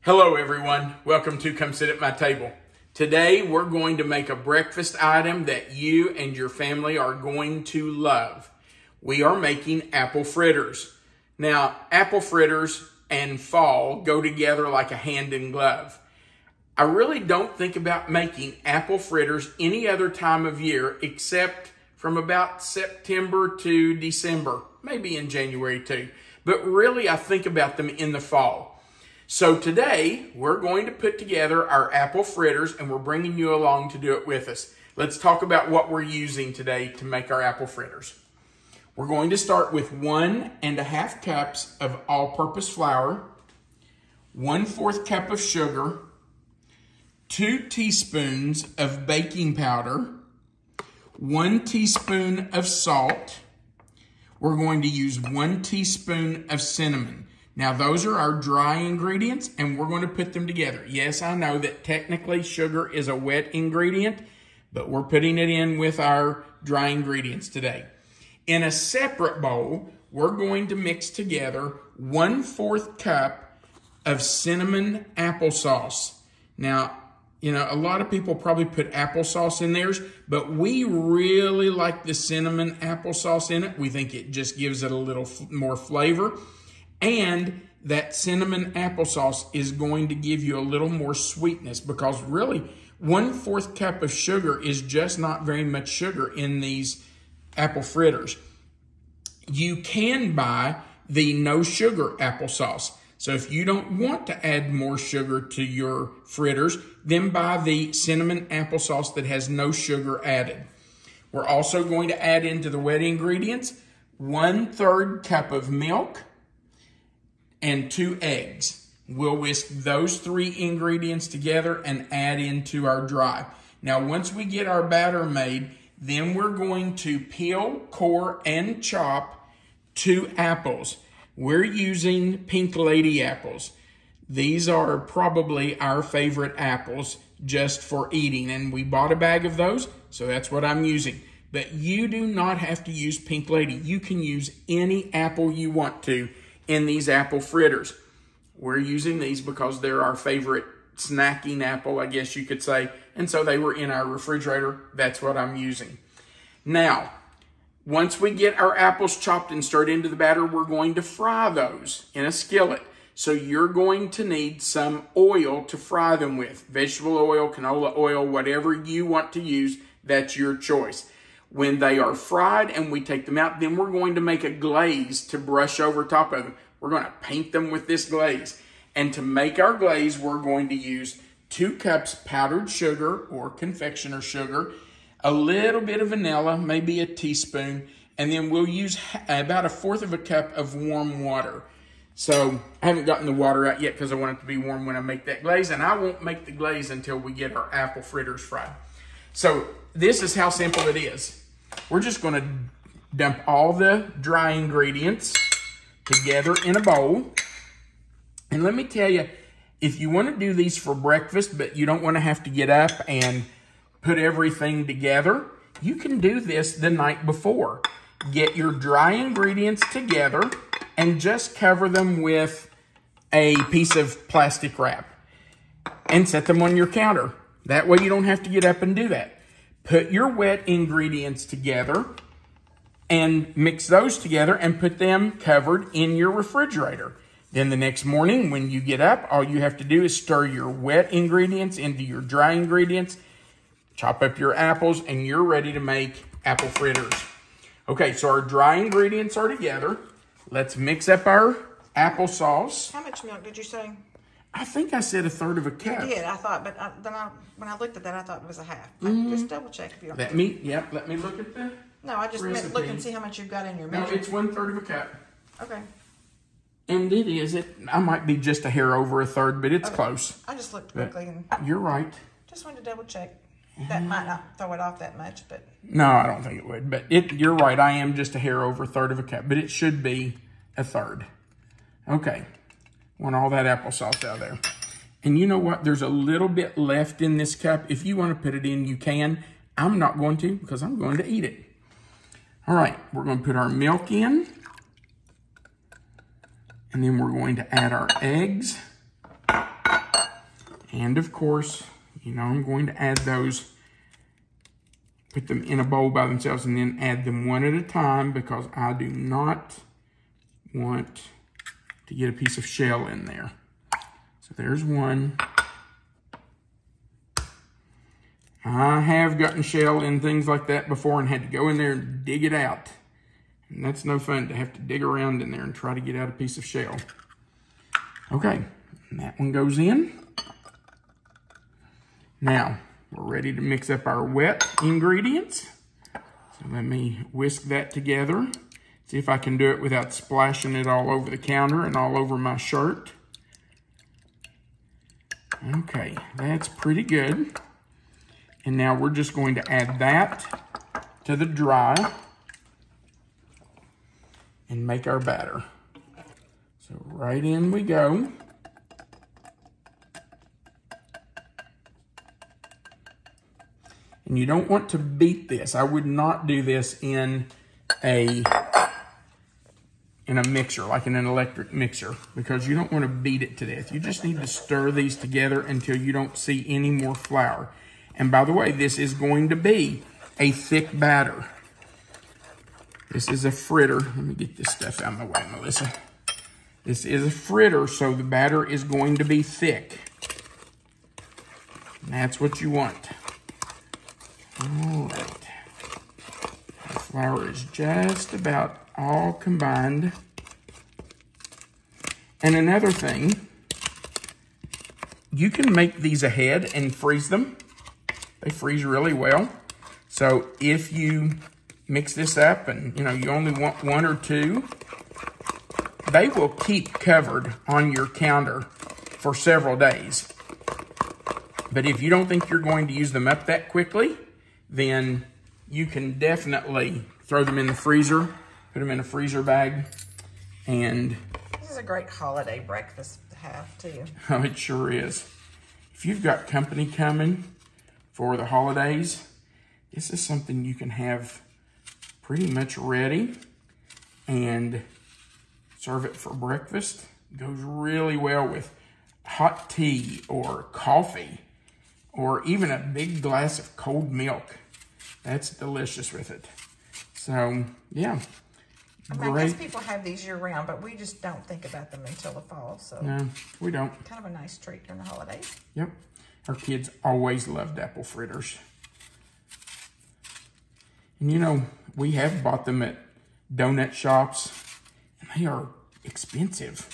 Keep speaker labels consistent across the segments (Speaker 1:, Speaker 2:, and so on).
Speaker 1: Hello everyone, welcome to Come Sit at My Table. Today we're going to make a breakfast item that you and your family are going to love. We are making apple fritters. Now, apple fritters and fall go together like a hand in glove. I really don't think about making apple fritters any other time of year except from about September to December, maybe in January too. But really I think about them in the fall. So today, we're going to put together our apple fritters and we're bringing you along to do it with us. Let's talk about what we're using today to make our apple fritters. We're going to start with 1½ cups of all-purpose flour, 1/4 cup of sugar, 2 teaspoons of baking powder, 1 teaspoon of salt. We're going to use 1 teaspoon of cinnamon. Now, those are our dry ingredients, and we're going to put them together. Yes, I know that technically sugar is a wet ingredient, but we're putting it in with our dry ingredients today. In a separate bowl, we're going to mix together 1/4 cup of cinnamon applesauce. Now, you know, a lot of people probably put applesauce in theirs, but we really like the cinnamon applesauce in it. We think it just gives it a little more flavor. And that cinnamon applesauce is going to give you a little more sweetness because really 1/4 cup of sugar is just not very much sugar in these apple fritters. You can buy the no sugar applesauce. So if you don't want to add more sugar to your fritters, then buy the cinnamon applesauce that has no sugar added. We're also going to add into the wet ingredients 1/3 cup of milk and 2 eggs. We'll whisk those 3 ingredients together and add into our dry. Now, once we get our batter made, then we're going to peel, core, and chop 2 apples. We're using Pink Lady apples. These are probably our favorite apples just for eating, and we bought a bag of those, so that's what I'm using. But you do not have to use Pink Lady. You can use any apple you want to in these apple fritters. We're using these because they're our favorite snacking apple, I guess you could say. And so they were in our refrigerator. That's what I'm using. Now, once we get our apples chopped and stirred into the batter, we're going to fry those in a skillet. So you're going to need some oil to fry them with. Vegetable oil, canola oil, whatever you want to use, that's your choice. When they are fried and we take them out, then we're going to make a glaze to brush over top of them. We're going to paint them with this glaze. And to make our glaze, we're going to use 2 cups powdered sugar or confectioner sugar, a little bit of vanilla, maybe a teaspoon, and then we'll use about 1/4 cup of warm water. So I haven't gotten the water out yet because I want it to be warm when I make that glaze, and I won't make the glaze until we get our apple fritters fried. So this is how simple it is. We're just going to dump all the dry ingredients together in a bowl. And let me tell you, if you want to do these for breakfast, but you don't want to have to get up and put everything together, you can do this the night before. Get your dry ingredients together and just cover them with a piece of plastic wrap and set them on your counter. That way you don't have to get up and do that. Put your wet ingredients together and mix those together and put them covered in your refrigerator. Then the next morning when you get up, all you have to do is stir your wet ingredients into your dry ingredients, chop up your apples, and you're ready to make apple fritters. Okay, so our dry ingredients are together. Let's mix up our applesauce.
Speaker 2: How much milk did you say?
Speaker 1: I think I said 1/3 cup.
Speaker 2: You did, I thought, but when I looked at that, I thought it was a half. Just double check if you don't.
Speaker 1: Let me look at the
Speaker 2: No, I just meant look and see how much you've got in your measure.
Speaker 1: No, it's 1/3 cup.
Speaker 2: Okay.
Speaker 1: And I might be just a hair over 1/3, but it's close.
Speaker 2: I just looked quickly and
Speaker 1: you're right.
Speaker 2: just wanted to double check. That might not throw it off that much, but.
Speaker 1: No, I don't think it would. But you're right. I am just a hair over 1/3 cup, but it should be 1/3. Okay. Want all that applesauce out of there. And you know what? There's a little bit left in this cup. If you want to put it in, you can. I'm not going to because I'm going to eat it. All right. We're going to put our milk in. And then we're going to add our eggs. And of course, you know, I'm going to add those, put them in a bowl by themselves and then add them one at a time because I do not want to get a piece of shell in there. So there's one. I have gotten shell in things like that before and had to go in there and dig it out. And that's no fun to have to dig around in there and try to get out a piece of shell. Okay, and that one goes in. Now, we're ready to mix up our wet ingredients. So let me whisk that together. See if I can do it without splashing it all over the counter and all over my shirt. Okay, that's pretty good. And now we're just going to add that to the dry and make our batter. So right in we go. And you don't want to beat this. I would not do this in a mixer, like in an electric mixer, because you don't want to beat it to death. You just need to stir these together until you don't see any more flour. And by the way, this is going to be a thick batter. This is a fritter. Let me get this stuff out of my way, Melissa. This is a fritter, so the batter is going to be thick. And that's what you want. All right. The flour is just about all combined. And another thing, you can make these ahead and freeze them. They freeze really well. So if you mix this up and you know you only want one or two, they will keep covered on your counter for several days. But if you don't think you're going to use them up that quickly, then you can definitely throw them in the freezer, put them in a freezer bag, and...
Speaker 2: This is a great holiday breakfast to have, too.
Speaker 1: Oh, it sure is. If you've got company coming for the holidays, this is something you can have pretty much ready and serve it for breakfast. It goes really well with hot tea or coffee, or even a big glass of cold milk. That's delicious with it. So, yeah.
Speaker 2: I mean, I guess people have these year-round, but we just don't think about them until the fall. So
Speaker 1: no, we don't.
Speaker 2: Kind of a nice treat during the holidays.
Speaker 1: Yep. Our kids always loved apple fritters. And you know, we have bought them at donut shops, and they are expensive.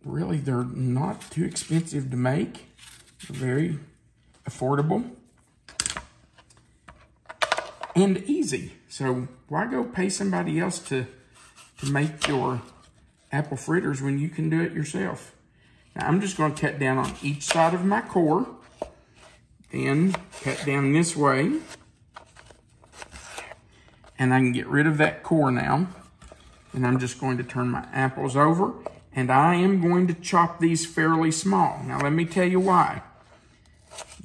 Speaker 1: Really, they're not too expensive to make. They're very affordable and easy. So why go pay somebody else to make your apple fritters when you can do it yourself? Now I'm just going to cut down on each side of my core, then cut down this way, and I can get rid of that core now. And I'm just going to turn my apples over, and I am going to chop these fairly small. Now let me tell you why.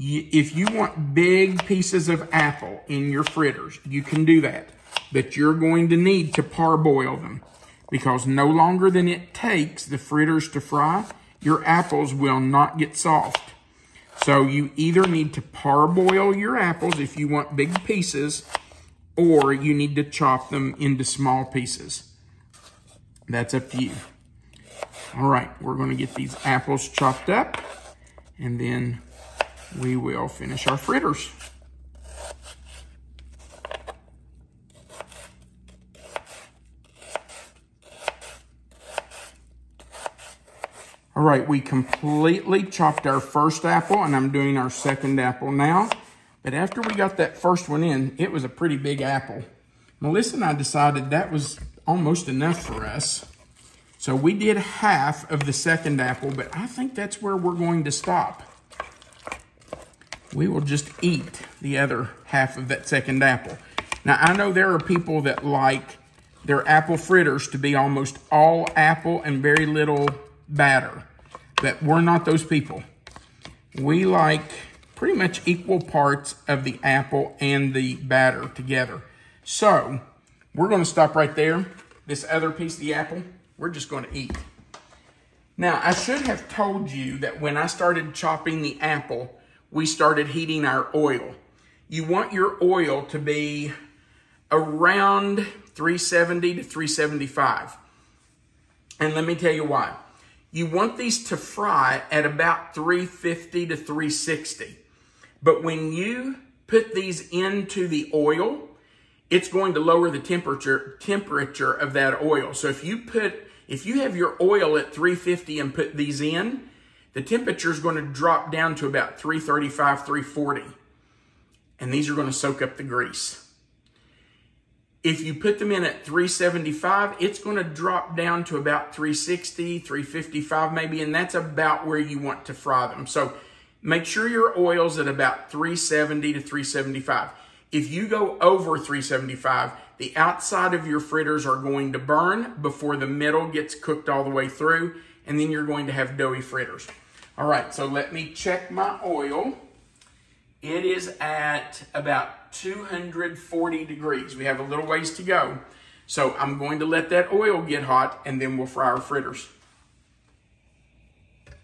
Speaker 1: If you want big pieces of apple in your fritters, you can do that. But you're going to need to parboil them, because no longer than it takes the fritters to fry, your apples will not get soft. So you either need to parboil your apples if you want big pieces, or you need to chop them into small pieces. That's up to you. All right, we're going to get these apples chopped up, and then we will finish our fritters. All right, we completely chopped our first apple, and I'm doing our second apple now. But after we got that first one in, it was a pretty big apple. Melissa and I decided that was almost enough for us. So we did half of the second apple, but I think that's where we're going to stop. We will just eat the other half of that second apple. Now, I know there are people that like their apple fritters to be almost all apple and very little batter, but we're not those people. We like pretty much equal parts of the apple and the batter together. So we're going to stop right there. This other piece of the apple, we're just going to eat. Now, I should have told you that when I started chopping the apple, we started heating our oil. You want your oil to be around 370 to 375. And let me tell you why. You want these to fry at about 350 to 360. But when you put these into the oil, it's going to lower the temperature of that oil. So if you have your oil at 350 and put these in, the temperature is going to drop down to about 335, 340. And these are going to soak up the grease. If you put them in at 375, it's going to drop down to about 360, 355 maybe, and that's about where you want to fry them. So make sure your oil's at about 370 to 375. If you go over 375, the outside of your fritters are going to burn before the middle gets cooked all the way through, and then you're going to have doughy fritters. All right, so let me check my oil. It is at about 240 degrees. We have a little ways to go. So I'm going to let that oil get hot, and then we'll fry our fritters.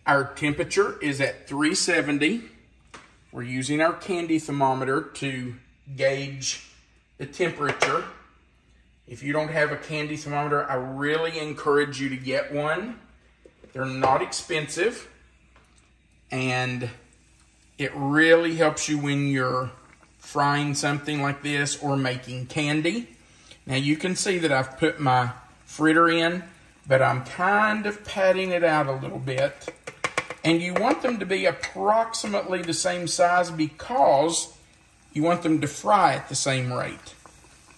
Speaker 1: Our temperature is at 370. We're using our candy thermometer to gauge the temperature. If you don't have a candy thermometer, I really encourage you to get one. They're not expensive, and it really helps you when you're frying something like this or making candy. Now you can see that I've put my fritter in, but I'm kind of patting it out a little bit. And you want them to be approximately the same size because you want them to fry at the same rate.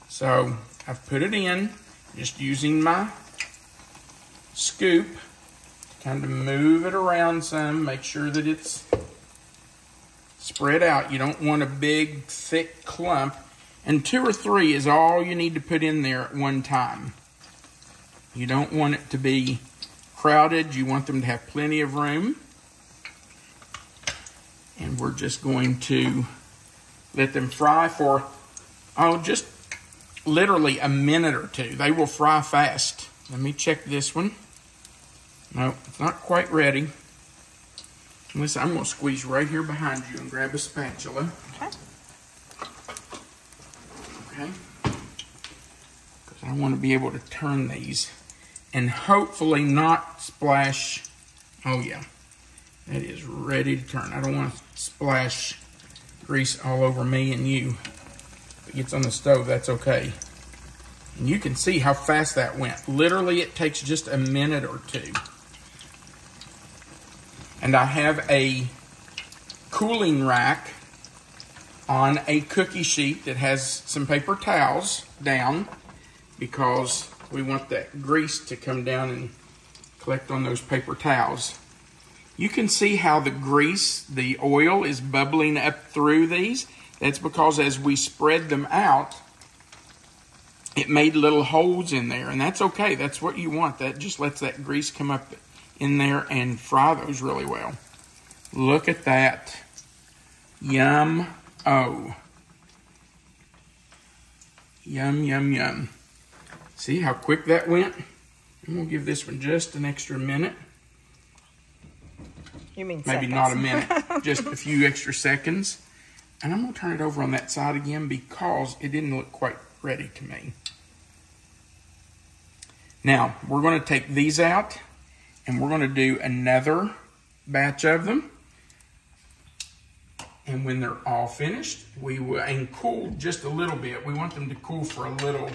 Speaker 1: So I've put it in, just using my scoop, kind of move it around some, make sure that it's spread out. You don't want a big, thick clump. And 2 or 3 is all you need to put in there at one time. You don't want it to be crowded. You want them to have plenty of room. And we're just going to let them fry for, just literally a minute or 2. They will fry fast. Let me check this one. No, it's not quite ready. Listen, I'm going to squeeze right here behind you and grab a spatula. Okay. Okay. Because I want to be able to turn these and hopefully not splash. Oh yeah, that is ready to turn. I don't want to splash grease all over me and you. If it gets on the stove, that's okay. And you can see how fast that went. Literally, it takes just a minute or 2. And I have a cooling rack on a cookie sheet that has some paper towels down because we want that grease to come down and collect on those paper towels. You can see how the grease, the oil is bubbling up through these. That's because as we spread them out, it made little holes in there, and that's okay. That's what you want. That just lets that grease come up in there and fry those really well. Look at that. Yum-o. Yum, yum, yum. See how quick that went? I'm going to give this one just an extra minute.
Speaker 2: You mean
Speaker 1: maybe
Speaker 2: seconds.
Speaker 1: Not a minute, just a few extra seconds. And I'm going to turn it over on that side again because it didn't look quite ready to me. Now, we're going to take these out and we're going to do another batch of them. And when they're all finished, we will, and cool just a little bit. We want them to cool for a little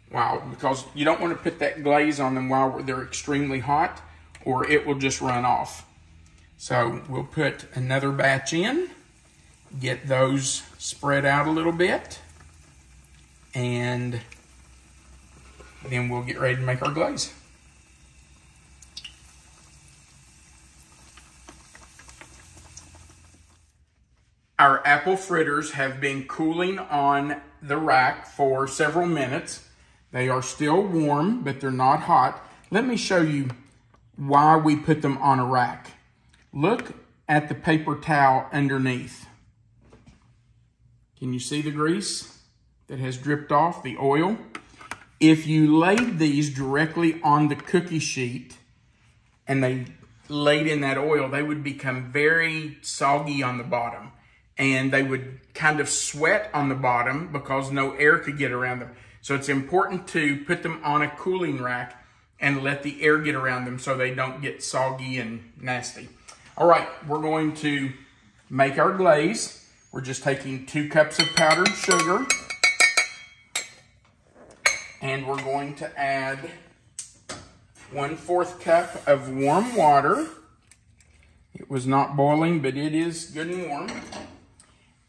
Speaker 1: while because you don't want to put that glaze on them while they're extremely hot or it will just run off. So we'll put another batch in, get those spread out a little bit, and then we'll get ready to make our glaze. Our apple fritters have been cooling on the rack for several minutes. They are still warm, but they're not hot. Let me show you why we put them on a rack. Look at the paper towel underneath. Can you see the grease that has dripped off, the oil? If you laid these directly on the cookie sheet, and they laid in that oil, they would become very soggy on the bottom. And they would kind of sweat on the bottom because no air could get around them. So it's important to put them on a cooling rack and let the air get around them so they don't get soggy and nasty. All right, we're going to make our glaze. We're just taking 2 cups of powdered sugar. And we're going to add 1/4 cup of warm water. It was not boiling, but it is good and warm.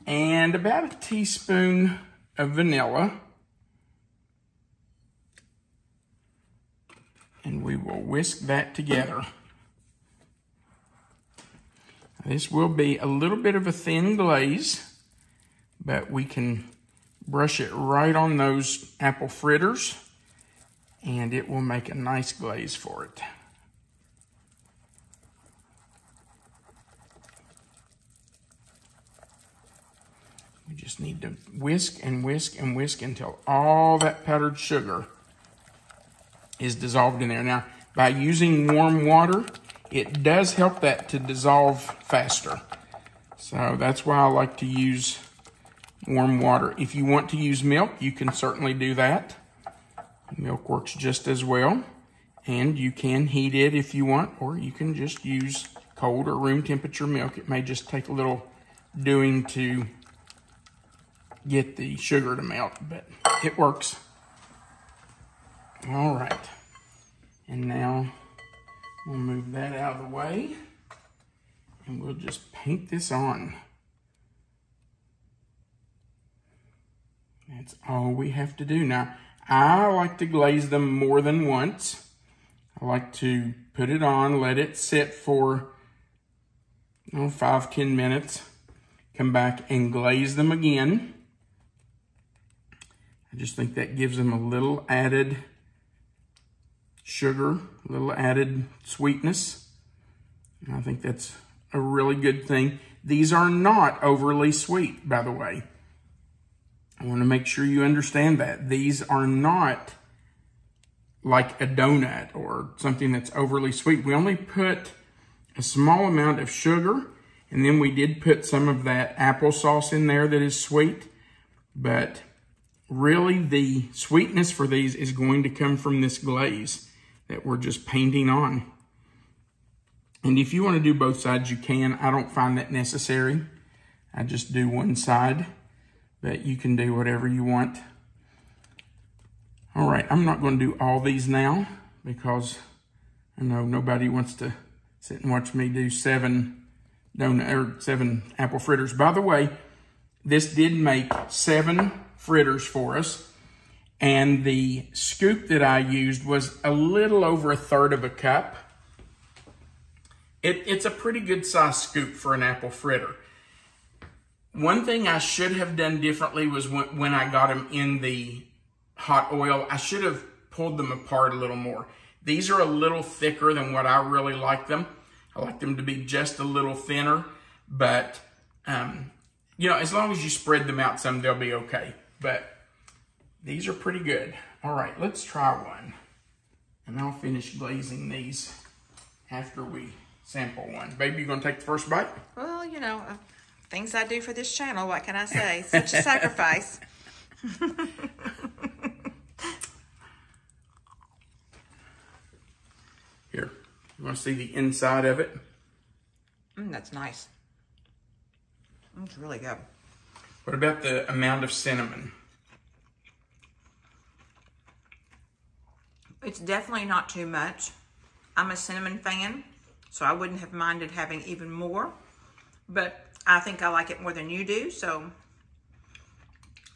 Speaker 1: And about a teaspoon of vanilla. And we will whisk that together. This will be a little bit of a thin glaze, but we can brush it right on those apple fritters, and it will make a nice glaze for it. We just need to whisk and whisk and whisk until all that powdered sugar is dissolved in there. Now, by using warm water, it does help that to dissolve faster. So that's why I like to use warm water. If you want to use milk, you can certainly do that. Milk works just as well. And you can heat it if you want, or you can just use cold or room temperature milk. It may just take a little doing to get the sugar to melt, but it works. All right. And now we'll move that out of the way, and we'll just paint this on. That's all we have to do. Now, I like to glaze them more than once. I like to put it on, let it sit for 5-10 minutes, come back and glaze them again. I just think that gives them a little added sugar, a little added sweetness. And I think that's a really good thing. These are not overly sweet, by the way. I want to make sure you understand that. These are not like a donut or something that's overly sweet. We only put a small amount of sugar, and then we did put some of that applesauce in there that is sweet. But really, the sweetness for these is going to come from this glaze that we're just painting on. And if you want to do both sides, you can. I don't find that necessary. I just do one side, but you can do whatever you want. All right, I'm not going to do all these now because I know nobody wants to sit and watch me do 7 apple fritters. By the way, this did make 7 fritters for us, and the scoop that I used was a little over 1/3 of a cup. It's a pretty good size scoop for an apple fritter. One thing I should have done differently was when I got them in the hot oil, I should have pulled them apart a little more. These are a little thicker than what I really like them. I like them to be just a little thinner, but you know, as long as you spread them out some, they'll be okay. But these are pretty good. All right, let's try one. And I'll finish glazing these after we sample one. Baby, you gonna take the first bite?
Speaker 2: Well, you know, things I do for this channel, what can I say? Such a sacrifice.
Speaker 1: Here, you wanna see the inside of it?
Speaker 2: That's nice. It's really good.
Speaker 1: What about the amount of cinnamon?
Speaker 2: It's definitely not too much. I'm a cinnamon fan, so I wouldn't have minded having even more, but I think I like it more than you do, so.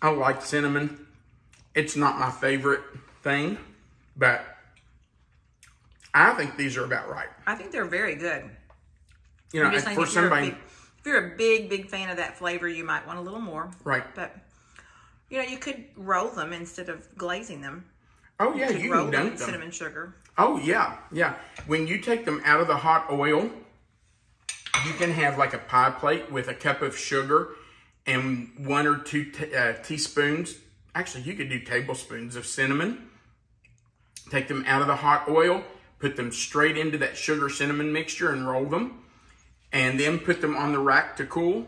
Speaker 1: I like cinnamon. It's not my favorite thing, but I think these are about right.
Speaker 2: I think they're very good.
Speaker 1: You know, for somebody,
Speaker 2: if you're a big fan of that flavor, you might want a little more.
Speaker 1: Right.
Speaker 2: But, you know, you could roll them instead of glazing them.
Speaker 1: Oh yeah, you
Speaker 2: roll
Speaker 1: can
Speaker 2: them
Speaker 1: dunk
Speaker 2: in
Speaker 1: them.
Speaker 2: cinnamon sugar.
Speaker 1: Oh yeah, yeah. When you take them out of the hot oil, you can have like a pie plate with a cup of sugar and 1 or 2 teaspoons. Actually, you could do tablespoons of cinnamon. Take them out of the hot oil, put them straight into that sugar cinnamon mixture and roll them, and then put them on the rack to cool,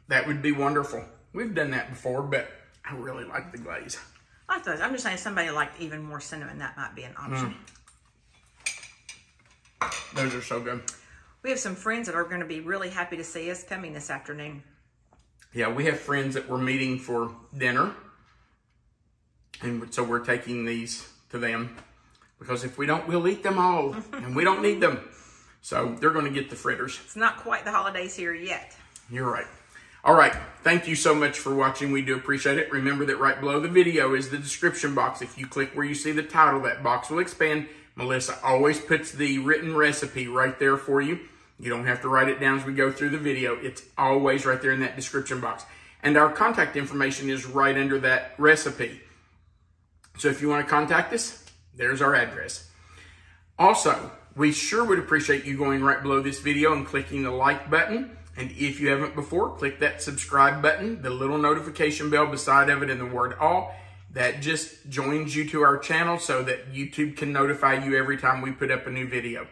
Speaker 1: that would be wonderful. We've done that before, but I really like the glaze.
Speaker 2: I like those. I'm just saying somebody liked even more cinnamon, that might be an option.
Speaker 1: Those are so good.
Speaker 2: We have some friends that are going to be really happy to see us coming this afternoon.
Speaker 1: Yeah, we have friends that we're meeting for dinner. And so we're taking these to them. Because if we don't, we'll eat them all. And we don't need them. So they're going to get the fritters.
Speaker 2: It's not quite the holidays here yet.
Speaker 1: You're right. All right. Thank you so much for watching. We do appreciate it. Remember that right below the video is the description box. If you click where you see the title, that box will expand. Melissa always puts the written recipe right there for you. You don't have to write it down as we go through the video. It's always right there in that description box. And our contact information is right under that recipe. So if you want to contact us, there's our address. Also, we sure would appreciate you going right below this video and clicking the like button. And if you haven't before, click that subscribe button, the little notification bell beside of it and the word all. That just joins you to our channel so that YouTube can notify you every time we put up a new video.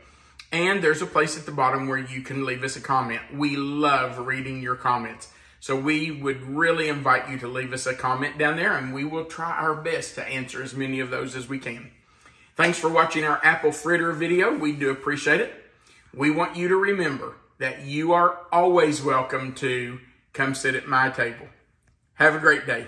Speaker 1: And there's a place at the bottom where you can leave us a comment. We love reading your comments. So we would really invite you to leave us a comment down there, and we will try our best to answer as many of those as we can. Thanks for watching our apple fritter video. We do appreciate it. We want you to remember that you are always welcome to come sit at my table. Have a great day.